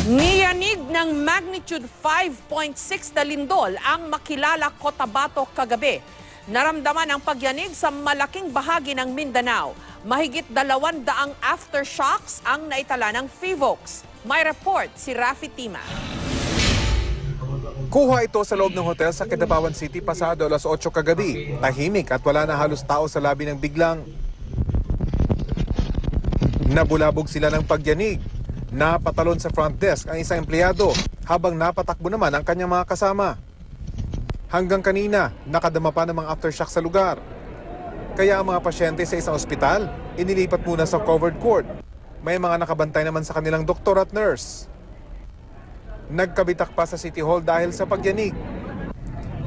Niyanig ng magnitude 5.6 na lindol ang Makilala, Cotabato kagabi. Naramdaman ang pagyanig sa malaking bahagi ng Mindanao. Mahigit 200 aftershocks ang naitala ng Phivolcs. May report si Rafi Tima. Kuha ito sa loob ng hotel sa Cotabato City pasado alas 8 kagabi. Tahimik at wala na halos tao sa labi ng biglang nabulabog sila ng pagyanig. Napatalon sa front desk ang isang empleyado habang napatakbo naman ang kanyang mga kasama. Hanggang kanina, nakadama pa ng mga aftershock sa lugar. Kaya ang mga pasyente sa isang ospital, inilipat muna sa covered court. May mga nakabantay naman sa kanilang doktor at nurse. Nagkabitak pa sa City Hall dahil sa pagyanig.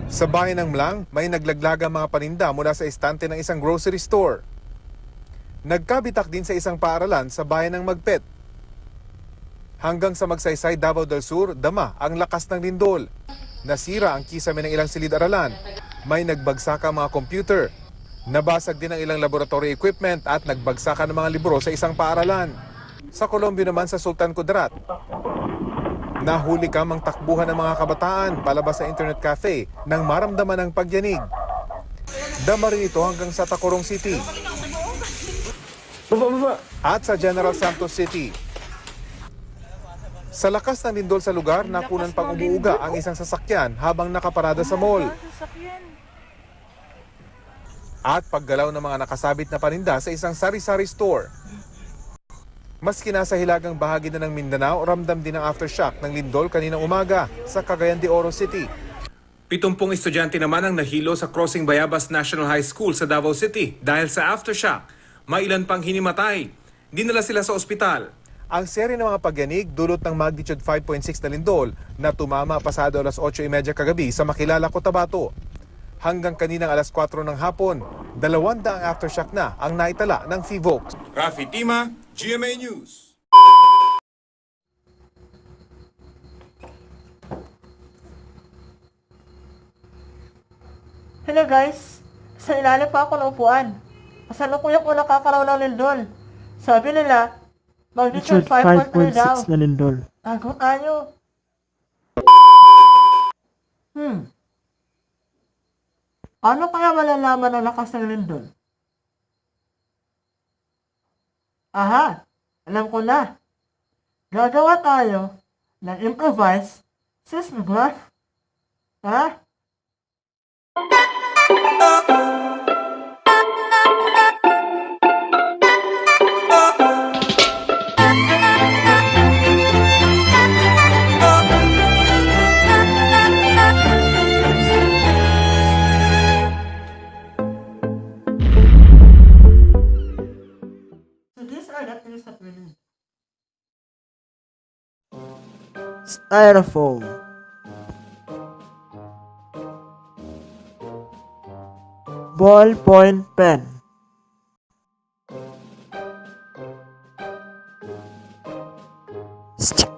Sa bayan ng Mlang, may naglaglagang mga paninda mula sa estante ng isang grocery store. Nagkabitak din sa isang paaralan sa bayan ng Magpet. Hanggang sa Magsaysay, Davao del Sur, dama ang lakas ng lindol. Nasira ang kisame ng ilang silid-aralan. May nagbagsakan mga computer. Nabasag din ang ilang laboratory equipment at nagbagsakan ng mga libro sa isang paaralan. Sa Colombia naman sa Sultan Kudarat, nahuli kamang takbuhan ng mga kabataan palabas sa internet cafe nang maramdaman ng pagyanig. Dama rin ito hanggang sa Tacurong City at sa General Santos City. Sa lakas ng lindol sa lugar, napunan pang umuuga ang isang sasakyan habang nakaparada sa mall. At paggalaw ng mga nakasabit na paninda sa isang sari-sari store. Maski nasa hilagang bahagi na ng Mindanao, ramdam din ang aftershock ng lindol kaninang umaga sa Cagayan de Oro City. 70 estudyante naman ang nahilo sa Crossing Bayabas National High School sa Davao City dahil sa aftershock. May ilan pang hinimatay. Dinala sila sa ospital. Ang seri ng mga pagyanig dulot ng magnitude 5.6 na lindol na tumama pasado alas 8:30 kagabi sa Makilala, Cotabato. Hanggang kaninang alas 4 ng hapon, 200 ang aftershock na ang naitala ng Phivolcs. Rafi Tima, GMA News. Hello guys! Sa ilalim pa ako ng upuan. Kasalukuyan ko nakakaraw ng lindol. Sabi nila, magnitude 5.3 daw. 5.6 na lindol. Tago tayo. Ano kaya malalaman ang lakas ng lindol? Aha! Alam ko na. Gagawa tayo ng improvise seismograph. Ha? So these are the things that we need. Styrofoam. Ballpoint pen. Stick.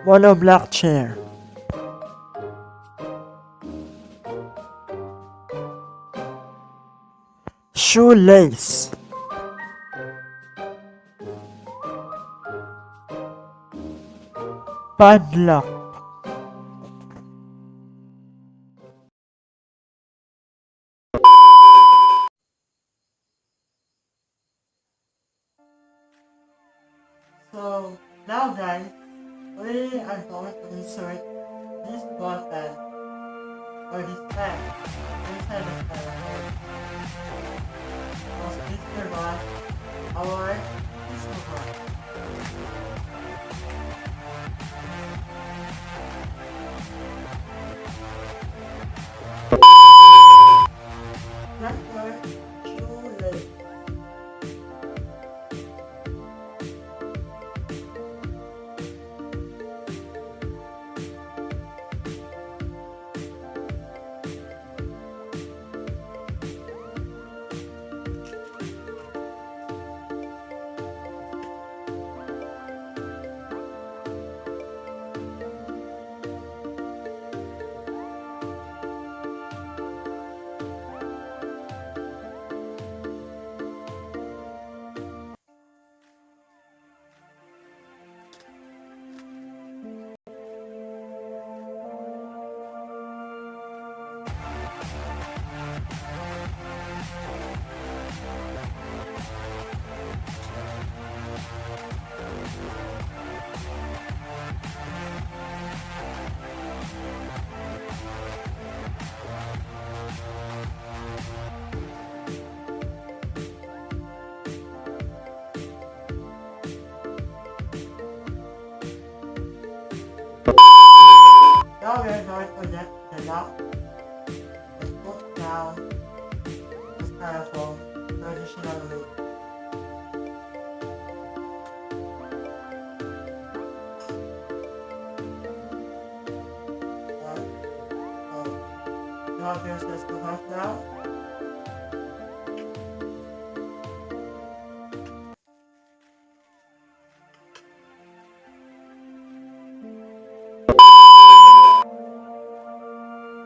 Monoblock chair. Shoelace. Padlock. So now guys, we are going to insert this button or this pen inside the styrofoam. Because this will run our seismograph. That's our shoelace. Now we are going to get the lock and put down the styrofoam traditional way. You have your seismograph now.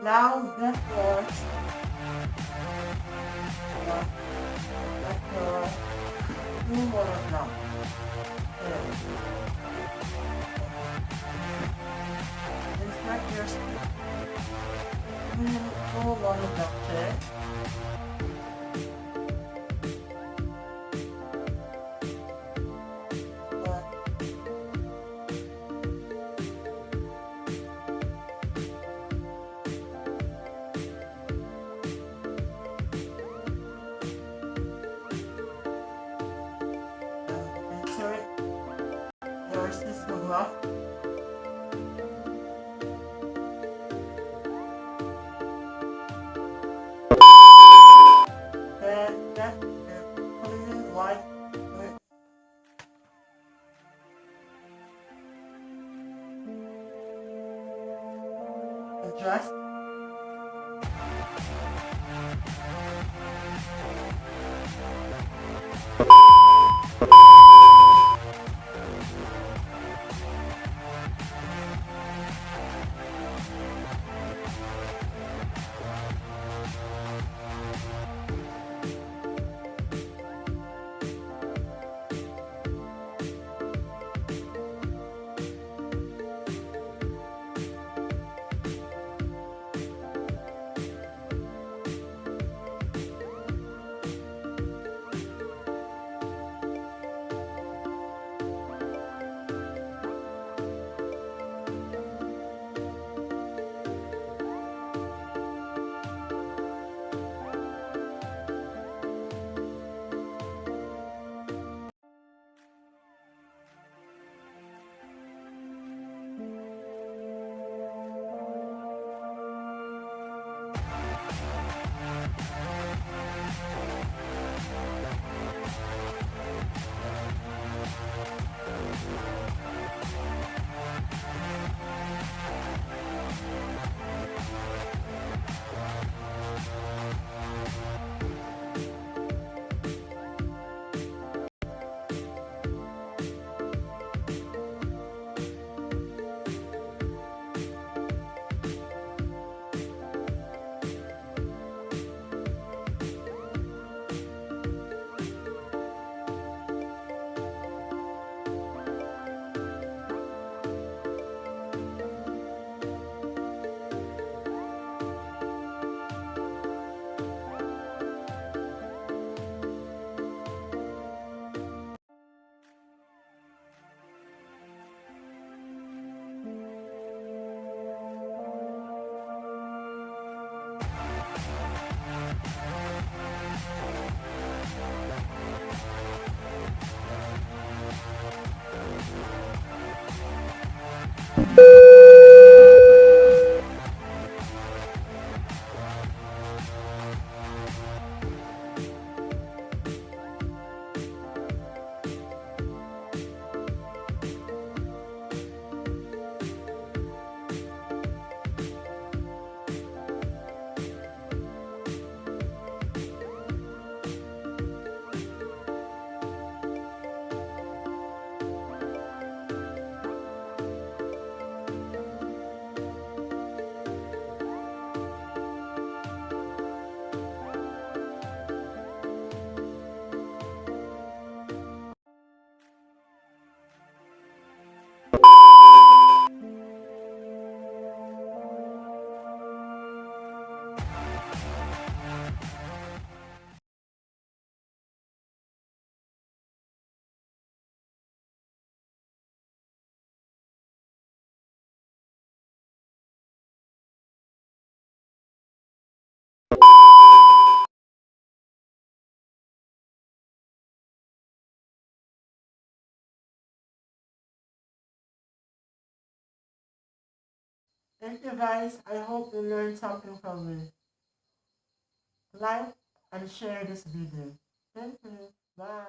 Now get your two water now. Insert your two water block chair. Insert your seismograph. Then get the clean white adjust. Thank you guys. I hope you learned something from me. Like and share this video. Thank you. Bye.